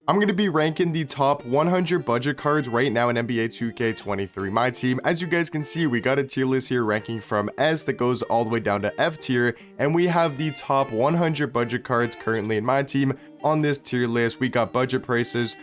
I'm going to be ranking the top 100 budget cards right now in NBA 2K23 My Team. As you guys can see, we got a tier list here ranking from S that goes all the way down to F tier, and we have the top 100 budget cards currently in My Team. On this tier list, we got budget prices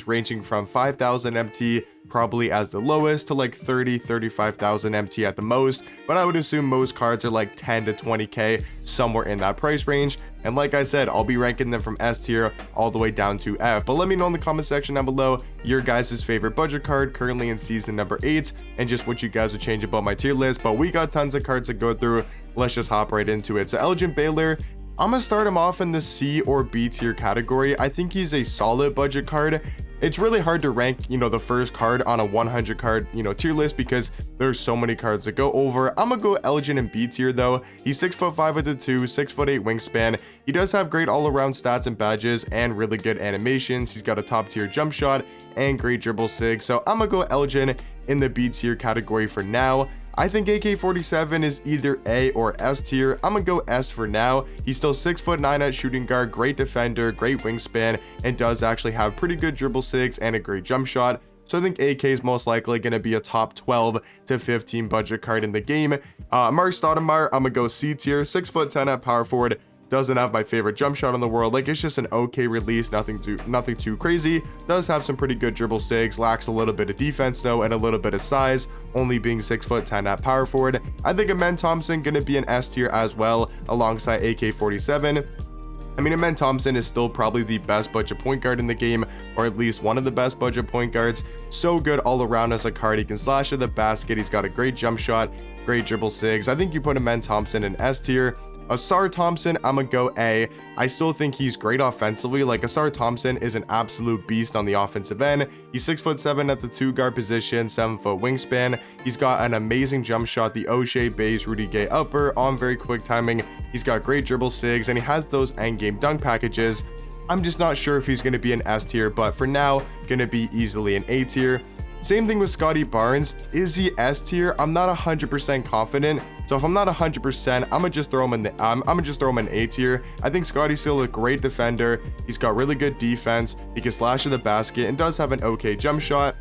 ranging from 5,000 MT probably as the lowest to like 35,000 MT at the most, but I would assume most cards are like 10 to 20k, somewhere in that price range. And like I said, I'll be ranking them from S tier all the way down to F. But let me know in the comment section down below your guys' favorite budget card currently in season number 8 and just what you guys would change about my tier list. But we got tons of cards to go through. Let's just hop right into it. So Elgin Baylor, I'm gonna start him off in the C or B tier category. I think he's a solid budget card. It's really hard to rank, the first card on a 100 card, tier list because there's so many cards to go over. I'm gonna go Elgin in B tier though. He's 6'5" with a 2, 6'8" wingspan. He does have great all-around stats and badges and really good animations. He's got a top tier jump shot and great dribble sig. So I'm gonna go Elgin in the B tier category for now. I think AK-47 is either A or S tier. I'm gonna go S for now. He's still 6'9" at shooting guard, great defender, great wingspan, and does actually have pretty good dribble sigs and a great jump shot. So I think AK is most likely going to be a top 12 to 15 budget card in the game. Stodemar, I'm gonna go C tier, 6'10" at power forward. Doesn't have my favorite jump shot in the world. Like, it's just an okay release, nothing too crazy. Does have some pretty good dribble sigs, lacks a little bit of defense though and a little bit of size, only being 6'10" at power forward. I think Thompson gonna be an S tier as well alongside AK-47. I mean, Thompson is still probably the best budget point guard in the game, or at least one of the best budget point guards. So good all around as a card. He can slash at the basket. He's got a great jump shot, great dribble sigs. I think you put Thompson in S tier. Asar Thompson, I'm gonna go A. I still think he's great offensively. Like, Asar Thompson is an absolute beast on the offensive end. He's 6'7" at the 2 guard position, 7-foot wingspan. He's got an amazing jump shot, the O'Shea base Rudy Gay upper on very quick timing. He's got great dribble sigs and he has those endgame dunk packages. I'm just not sure if he's gonna be an S tier, but for now, gonna be easily an A tier. Same thing with Scotty Barnes. Is he S tier? I'm not 100% confident. So if I'm not 100%, I'm gonna just throw him in A tier. I think Scotty's still a great defender. He's got really good defense. He can slash to the basket and does have an okay jump shot.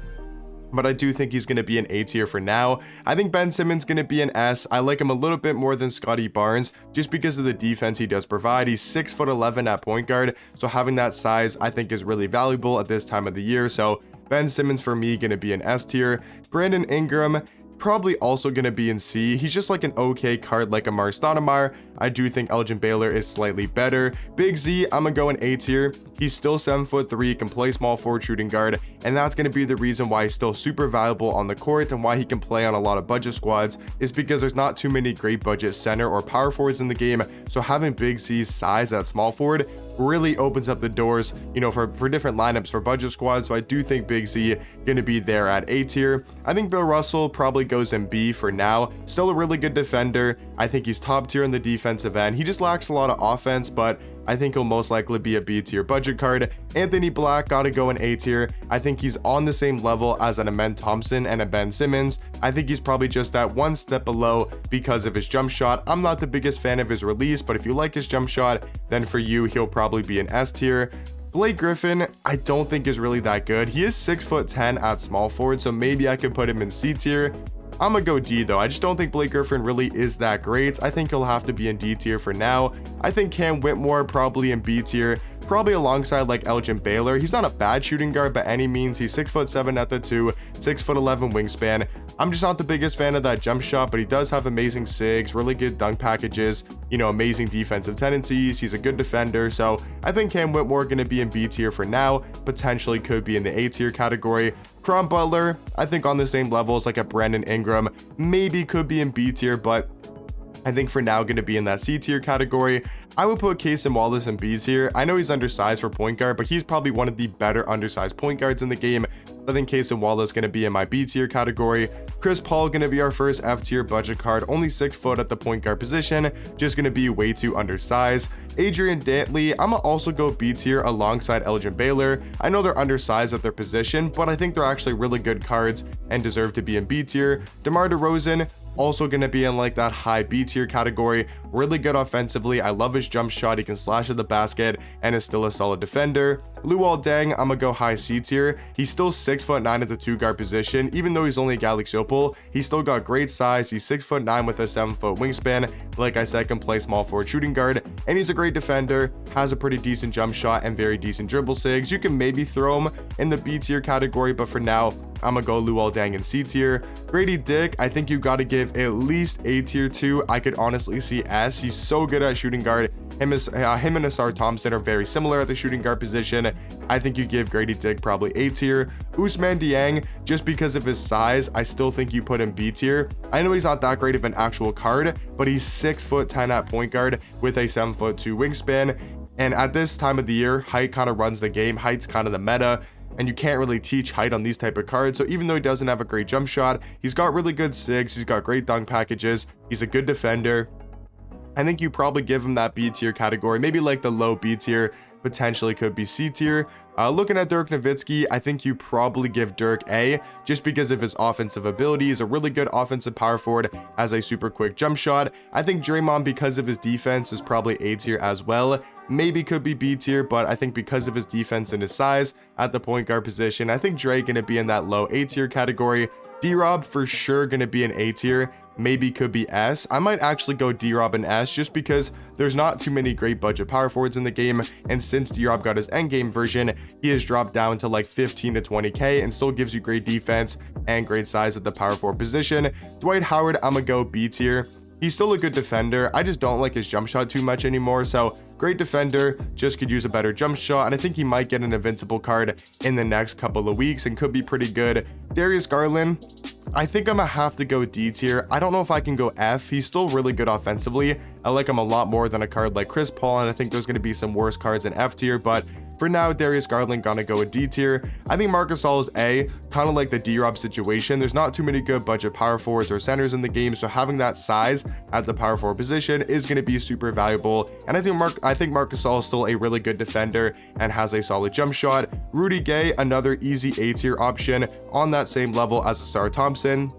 But I do think he's going to be an A tier for now. I think Ben Simmons going to be an S. I like him a little bit more than Scotty Barnes just because of the defense he does provide. He's 6'11" at point guard, so having that size I think is really valuable at this time of the year. So Ben Simmons for me going to be an S tier. Brandon Ingram probably also going to be in C. He's just like an okay card like Stodemar. I do think Elgin Baylor is slightly better. Big Z, I'm gonna go in A tier. He's still 7'3", can play small forward shooting guard, and that's going to be the reason why he's still super valuable on the court and why he can play on a lot of budget squads, is because there's not too many great budget center or power forwards in the game. So having Big Z's size at small forward really opens up the doors, for different lineups for budget squads. So I do think Big Z gonna be there at A tier. I think Bill Russell probably goes in B for now. Still a really good defender. I think he's top tier in the defensive end. He just lacks a lot of offense, but I think he'll most likely be a B tier budget card. Anthony Black gotta go in A tier. I think he's on the same level as an Amen Thompson and a Ben Simmons. I think he's probably just that one step below because of his jump shot. I'm not the biggest fan of his release, but if you like his jump shot, then for you, he'll probably be an S tier. Blake Griffin, I don't think is really that good. He is 6'10" at small forward, so maybe I could put him in C tier. I'm gonna go D though. I just don't think Blake Griffin really is that great. I think he'll have to be in D tier for now. I think Cam Whitmore probably in B tier, probably alongside like Elgin Baylor. He's not a bad shooting guard by any means. He's 6'7" at the 2, 6'11" wingspan. I'm just not the biggest fan of that jump shot, but he does have amazing sigs, really good dunk packages, amazing defensive tendencies. He's a good defender. So I think Cam Whitmore going to be in B tier for now, potentially could be in the A tier category. Cron Butler, I think on the same level as like a Brandon Ingram, maybe could be in B tier, but I think for now going to be in that C tier category. I would put Cason Wallace in B tier. I know he's undersized for point guard, but he's probably one of the better undersized point guards in the game. I think Cason Wallace is going to be in my B tier category. Chris Paul going to be our first F tier budget card, only 6 foot at the point guard position, just going to be way too undersized. Adrian Dantley, I'm gonna also go B tier alongside Elgin Baylor. I know they're undersized at their position, but I think they're actually really good cards and deserve to be in B tier. DeMar DeRozan, also going to be in like that high B tier category. Really good offensively. I love his jump shot. He can slash at the basket and is still a solid defender. Luol Deng, I'm gonna go high C tier. He's still 6'9" at the 2 guard position. Even though he's only a Galaxy Opal, he's still got great size. He's 6'9" with a 7-foot wingspan. Like I said, can play small forward shooting guard, and he's a great defender, has a pretty decent jump shot and very decent dribble sigs. You can maybe throw him in the B tier category, but for now, I'm gonna go Luol Deng in C tier. Grady Dick, I think you got to give at least A tier to. I could honestly see S. He's so good at shooting guard. Him and Asar Thompson are very similar at the shooting guard position. I think you give Grady Dick probably A tier. Ousmane Dieng, just because of his size, I still think you put him B tier. I know he's not that great of an actual card, but he's 6'10" at point guard with a 7'2" wingspan. And at this time of the year, height kind of runs the game. Height's kind of the meta, and you can't really teach height on these type of cards. So even though he doesn't have a great jump shot, he's got really good sigs, he's got great dunk packages, he's a good defender. I think you probably give him that B tier category, maybe like the low B tier, potentially could be C tier. Looking at Dirk Nowitzki, I think you probably give Dirk A, just because of his offensive ability. He's a really good offensive power forward, has a super quick jump shot. I think Draymond, because of his defense, is probably A tier as well. Maybe could be B tier, but I think because of his defense and his size at the point guard position, I think Dre gonna be in that low A tier category. D-Rob for sure gonna be an A tier, maybe could be S. I might actually go D-Rob and S, just because there's not too many great budget power forwards in the game, and since D-Rob got his endgame version, he has dropped down to like 15 to 20k and still gives you great defense and great size at the power forward position. Dwight Howard, I'm gonna go B tier. He's still a good defender, I just don't like his jump shot too much anymore. So great defender, just could use a better jump shot, and I think he might get an invincible card in the next couple of weeks and could be pretty good. Darius Garland, I think I'm gonna have to go D tier. I don't know if I can go F. He's still really good offensively. I like him a lot more than a card like Chris Paul, and I think there's gonna be some worse cards in F tier, but for now, Darius Garland gonna go a D tier. I think Marc Gasol is A, kind of like the D-Rob situation. There's not too many good budget power forwards or centers in the game, so having that size at the power forward position is gonna be super valuable. And I think Marc Gasol is still a really good defender and has a solid jump shot. Rudy Gay, another easy A tier option on that same level as Asar Thompson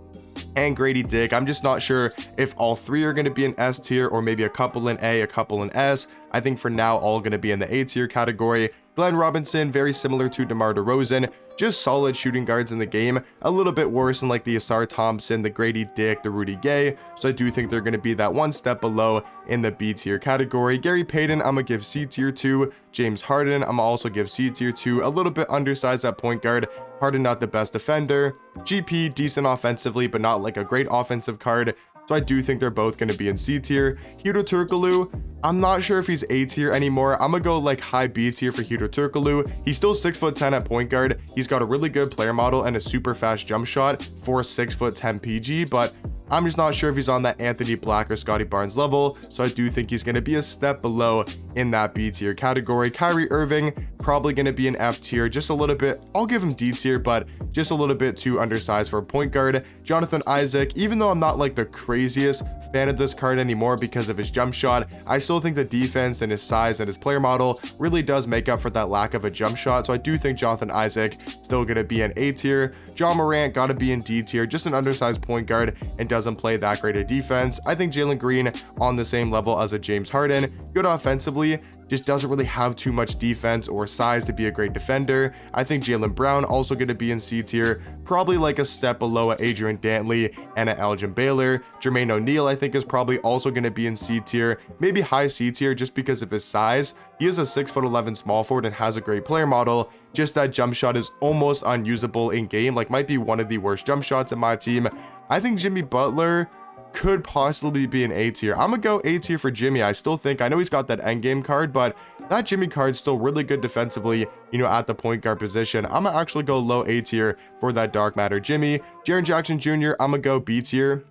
and Grady Dick. I'm just not sure if all three are going to be in S tier or maybe a couple in A, a couple in S. I think for now, all going to be in the A tier category. Glenn Robinson, very similar to DeMar DeRozan, just solid shooting guards in the game, a little bit worse than like the Asar Thompson, the Grady Dick, the Rudy Gay. So I do think they're going to be that one step below in the B tier category. Gary Payton, I'm gonna give C tier to. James Harden, I'm gonna also give C tier to. A little bit undersized at point guard. Harden not the best defender. GP decent offensively, but not like a great offensive card. So I do think they're both going to be in C tier. Hudo Turkalu, I'm not sure if he's A tier anymore. I'm gonna go like high B tier for Hudo Turkalu. He's still 6'10" at point guard. He's got a really good player model and a super fast jump shot for 6'10" PG, but I'm just not sure if he's on that Anthony Black or Scotty Barnes level, so I do think he's going to be a step below in that B tier category. Kyrie Irving, probably going to be an F tier, just a little bit. I'll give him D tier, but just a little bit too undersized for a point guard. Jonathan Isaac, even though I'm not like the craziest fan of this card anymore because of his jump shot, I still think the defense and his size and his player model really does make up for that lack of a jump shot, so I do think Jonathan Isaac still going to be an A tier. John Morant got to be in D tier, just an undersized point guard and doesn't play that great a defense. I think Jalen Green on the same level as a James Harden, good offensively, just doesn't really have too much defense or size to be a great defender. I think Jaylen Brown also going to be in C tier, probably like a step below a Adrian Dantley and an Elgin Baylor. Jermaine O'Neal I think is probably also going to be in C tier, maybe high C tier just because of his size. He is a 6'11" small forward and has a great player model, just that jump shot is almost unusable in game, like might be one of the worst jump shots in my team. I think Jimmy Butler could possibly be an A tier. I'm gonna go A tier for Jimmy. I still think, I know he's got that endgame card, but that Jimmy card's still really good defensively, you know, at the point guard position. I'm gonna actually go low A tier for that dark matter Jimmy. Jaren Jackson Jr., I'm gonna go B tier.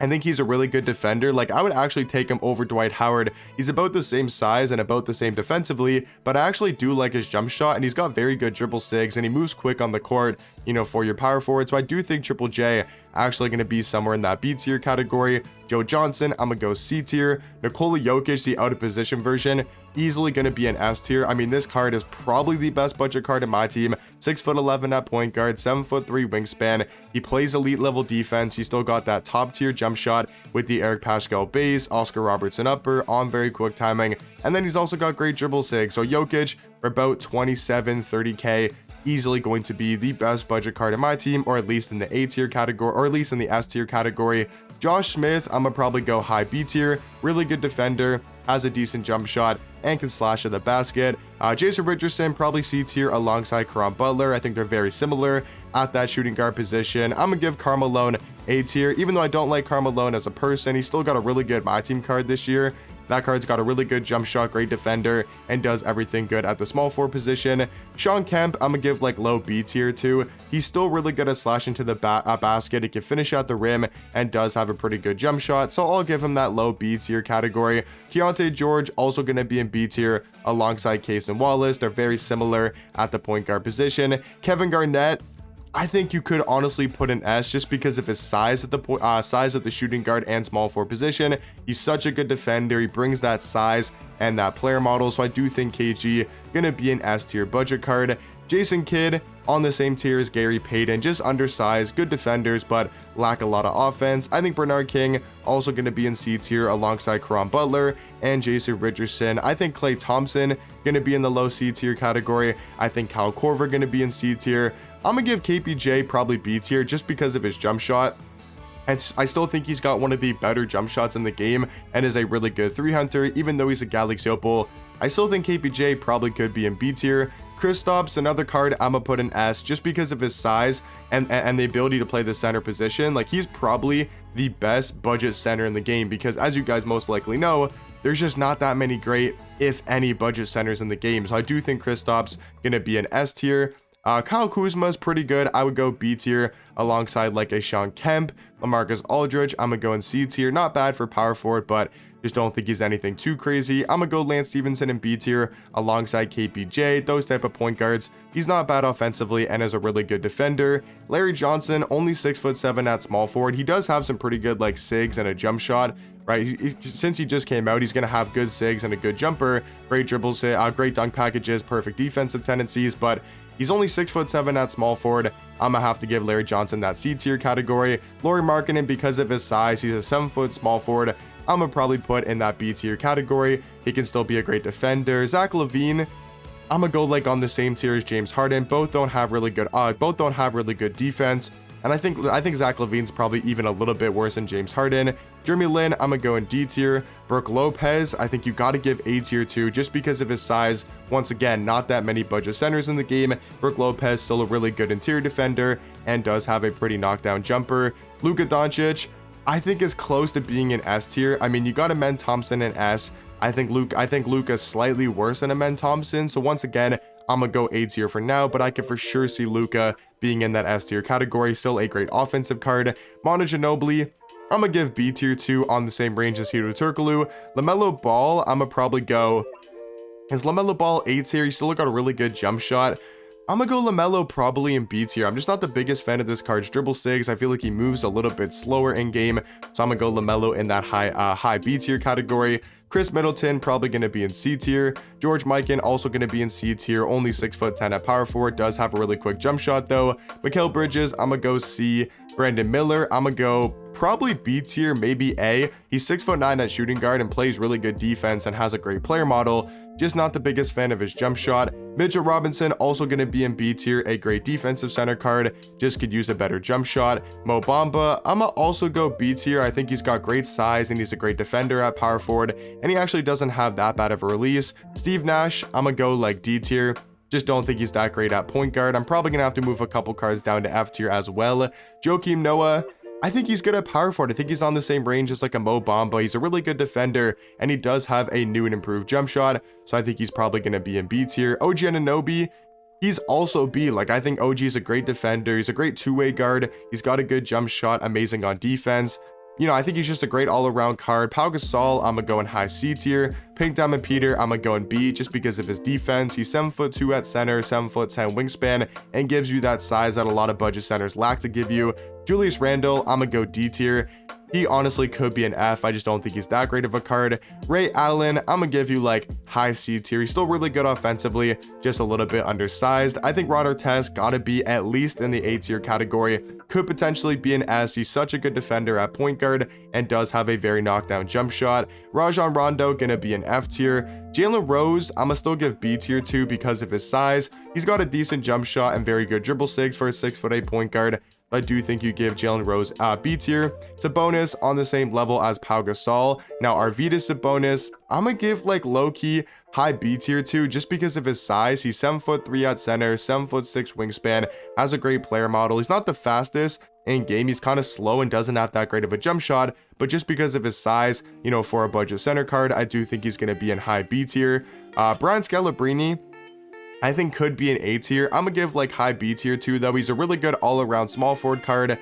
I think he's a really good defender. Like, I would actually take him over Dwight Howard. He's about the same size and about the same defensively, but I actually do like his jump shot, and he's got very good dribble sigs, and he moves quick on the court, you know, for your power forward. So I do think Triple J actually going to be somewhere in that B tier category. Joe Johnson, I'm going to go C tier. Nikola Jokic, the out of position version, easily going to be an S tier. I mean, this card is probably the best budget card in my team. 6'11" at point guard, 7'3" wingspan. He plays elite level defense. He's still got that top tier jump shot with the Eric Paschall base, Oscar Robertson upper on very quick timing. And then he's also got great dribble sig. So Jokic for about 27-30K, easily going to be the best budget card in my team, or at least in the A tier category, or at least in the S tier category. Josh Smith, I'm gonna probably go high B tier. Really good defender, has a decent jump shot, and can slash at the basket. Jason Richardson, probably C tier alongside Caron Butler. I think they're very similar at that shooting guard position. I'm gonna give Karl Malone A tier, even though I don't like Karl Malone as a person. He's still got a really good My Team card this year. That card's got a really good jump shot, great defender, and does everything good at the small forward position. Sean Kemp, I'm gonna give like low B tier too. He's still really good at slashing to the basket. He can finish at the rim and does have a pretty good jump shot, so I'll give him that low B tier category. Keontae George, also gonna be in B tier alongside Case and Wallace. They're very similar at the point guard position. Kevin Garnett, I think you could honestly put an S just because of his size at the size of the shooting guard and small forward position. He's such a good defender. He brings that size and that player model. So I do think KG gonna be an S tier budget card. Jason Kidd on the same tier as Gary Payton, just undersized, good defenders, but lack a lot of offense. I think Bernard King also going to be in C tier alongside Caron Butler and Jason Richardson. I think Klay Thompson going to be in the low C tier category. I think Kyle Korver going to be in C tier. I'm going to give KPJ probably B tier just because of his jump shot. And I still think he's got one of the better jump shots in the game and is a really good 3-hunter, even though he's a Galaxy Opal. I still think KPJ probably could be in B tier. Kristaps, another card I'm gonna put an S just because of his size and the ability to play the center position. Like, he's probably the best budget center in the game because, as you guys most likely know, there's just not that many great, if any, budget centers in the game. So I do think Kristaps gonna be an S tier. Kyle Kuzma is pretty good. I would go B tier alongside like a Sean Kemp. LaMarcus Aldridge, I'm gonna go in C tier. Not bad for power forward, but just don't think he's anything too crazy. I'm gonna go Lance Stevenson in B tier alongside KPJ, those type of point guards. He's not bad offensively and is a really good defender. Larry Johnson, only 6'7" at small forward. He does have some pretty good like sigs and a jump shot, right? Since he just came out, he's gonna have good sigs and a good jumper, great dribbles, great dunk packages, perfect defensive tendencies, but he's only 6'7" at small forward. I'm gonna have to give Larry Johnson that C tier category. Lauri Markkanen, because of his size, he's a 7-foot small forward. I'm gonna probably put in that B tier category. He can still be a great defender. Zach LaVine, I'm gonna go like on the same tier as James Harden. Both don't have really good defense. And I think Zach LaVine's probably even a little bit worse than James Harden. Jeremy Lin, I'm gonna go in D tier. Brooke Lopez, I think you gotta give A tier too, just because of his size. Once again, not that many budget centers in the game. Brooke Lopez, still a really good interior defender and does have a pretty knockdown jumper. Luka Doncic, I think is close to being an S tier. I mean, you got Amen Thompson in S. I think Luka's slightly worse than Amen Thompson. So once again, I'm gonna go A tier for now, but I can for sure see Luka being in that S tier category. Still a great offensive card. Manu Ginobili, I'm gonna give B tier 2 on the same range as Hito Turkalu. LaMelo Ball, I'm gonna probably go, is LaMelo Ball A tier? He's still got a really good jump shot. I'm gonna go LaMelo probably in B tier. I'm just not the biggest fan of this card's dribble sigs. I feel like he moves a little bit slower in game, so I'm gonna go LaMelo in that high B tier category. Chris Middleton probably gonna be in C tier. George Mikan also gonna be in C tier. Only 6'10" at power forward. Does have a really quick jump shot though. Mikal Bridges, I'm gonna go C. Brandon Miller, I'm gonna go probably B tier, maybe A. He's 6'9" at shooting guard and plays really good defense and has a great player model. Just not the biggest fan of his jump shot. Mitchell Robinson also going to be in B tier, a great defensive center card, just could use a better jump shot. Mo Bamba, I'm gonna also go B tier. I think he's got great size and he's a great defender at power forward, and he actually doesn't have that bad of a release. Steve Nash, I'm gonna go like D tier. Just don't think he's that great at point guard. I'm probably gonna have to move a couple cards down to F tier as well. Joakim Noah, I think he's good at power forward. I think he's on the same range as like a Mo Bamba. He's a really good defender and he does have a new and improved jump shot. So I think he's probably going to be in B tier. OG Anunoby, he's also B. Like, I think OG is a great defender. He's a great two-way guard. He's got a good jump shot, amazing on defense. you know, I think he's just a great all-around card. Pau Gasol, I'm gonna go in high C tier. Pink Diamond Peter, I'm gonna go in B just because of his defense. He's 7'2" at center, 7'10" wingspan, and gives you that size that a lot of budget centers lack to give you. Julius Randle, I'm gonna go D tier. He honestly could be an F. I just don't think he's that great of a card. Ray Allen, I'm gonna give you like high C tier. He's still really good offensively, just a little bit undersized. I think Ron Artest gotta be at least in the A tier category. Could potentially be an S. He's such a good defender at point guard and does have a very knockdown jump shot. Rajon Rondo gonna be an F tier. Jalen Rose, I'm gonna still give B tier to because of his size. He's got a decent jump shot and very good dribble sigs for a 6'8" point guard. I do think you give Jalen Rose B tier. Sabonis on the same level as Pau Gasol. Now Arvydas Sabonis, I'm gonna give like low-key high B tier to just because of his size. He's 7'3" at center, 7'6" wingspan, has a great player model. He's not the fastest in game. He's kind of slow and doesn't have that great of a jump shot, but just because of his size, you know, for a budget center card, I do think he's gonna be in high B tier. Brian Scalabrine, I think could be an A tier. I'm gonna give like high B tier too, though. He's a really good all-around small forward card.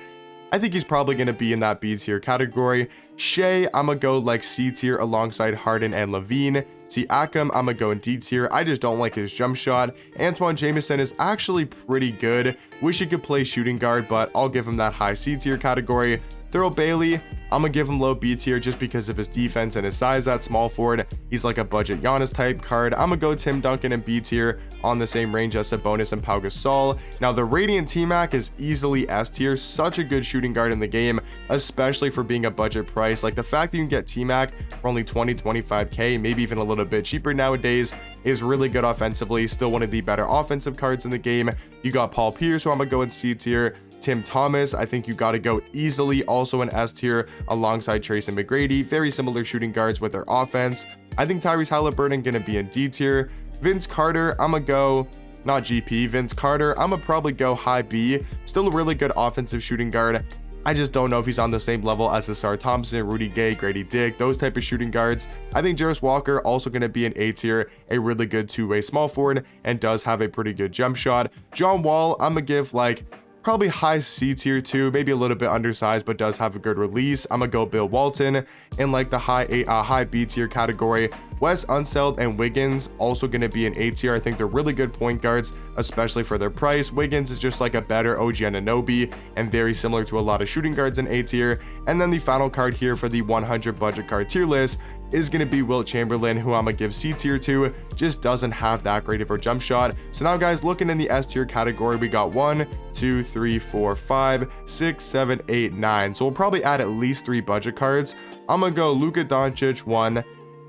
I think he's probably gonna be in that B tier category. Shea, I'm gonna go like C tier alongside Harden and Levine. Siakam, I'm gonna go in D tier. I just don't like his jump shot. Antoine Jameson is actually pretty good. Wish he could play shooting guard, but I'll give him that high C tier category. Thurl Bailey, I'm gonna give him low B tier just because of his defense and his size at small forward. He's like a budget Giannis type card. I'm gonna go Tim Duncan in B tier on the same range as Sabonis and Pau Gasol. Now the Radiant T-Mac is easily S tier. Such a good shooting guard in the game, especially for being a budget price. Like the fact that you can get T-Mac for only 20-25k, maybe even a little bit cheaper nowadays, is really good offensively. Still one of the better offensive cards in the game. You got Paul Pierce, who I'm gonna go in C tier. Tim Thomas, I think you got to go easily also in S tier alongside Tracy McGrady. Very similar shooting guards with their offense. I think Tyrese Halliburton gonna be in D tier. Vince Carter, I'm gonna go, not GP, Vince Carter, I'm gonna probably go high B. Still a really good offensive shooting guard. I just don't know if he's on the same level as Asar Thompson, Rudy Gay, Grady Dick, those type of shooting guards. I think Jarris Walker also going to be an A tier, a really good two-way small forward, and does have a pretty good jump shot. John Wall, I'm going to give like probably high C tier too, maybe a little bit undersized, but does have a good release. I'm gonna go Bill Walton in like the high B tier category. Wes Unseld and Wiggins also gonna be an A tier. I think they're really good point guards, especially for their price. Wiggins is just like a better OG Anunoby and very similar to a lot of shooting guards in A tier. And then the final card here for the 100 budget card tier list is going to be Wilt Chamberlain, who I'm going to give C tier to. Just doesn't have that great of a jump shot. So now guys, looking in the S tier category, we got 1, 2, 3, 4, 5, 6, 7, 8, 9. So we'll probably add at least 3 budget cards. I'm going to go Luka Doncic 1.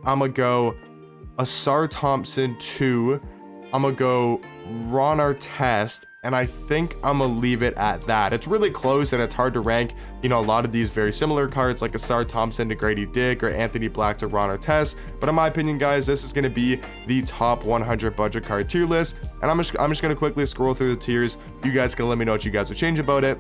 I'm going to go Asar Thompson 2. I'm going to go Ron Artest. And I think I'm gonna leave it at that. It's really close and it's hard to rank, you know, a lot of these very similar cards like Asar Thompson to Grady Dick or Anthony Black to Ron Artest. But in my opinion, guys, this is gonna be the top 100 budget card tier list. And I'm just gonna quickly scroll through the tiers. You guys can let me know what you guys would change about it,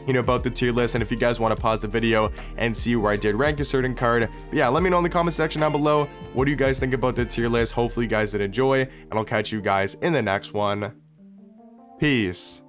you know, about the tier list, and if you guys want to pause the video and see where I did rank a certain card. But yeah, let me know in the comment section down below, what do you guys think about the tier list? Hopefully you guys did enjoy, and I'll catch you guys in the next one. Peace.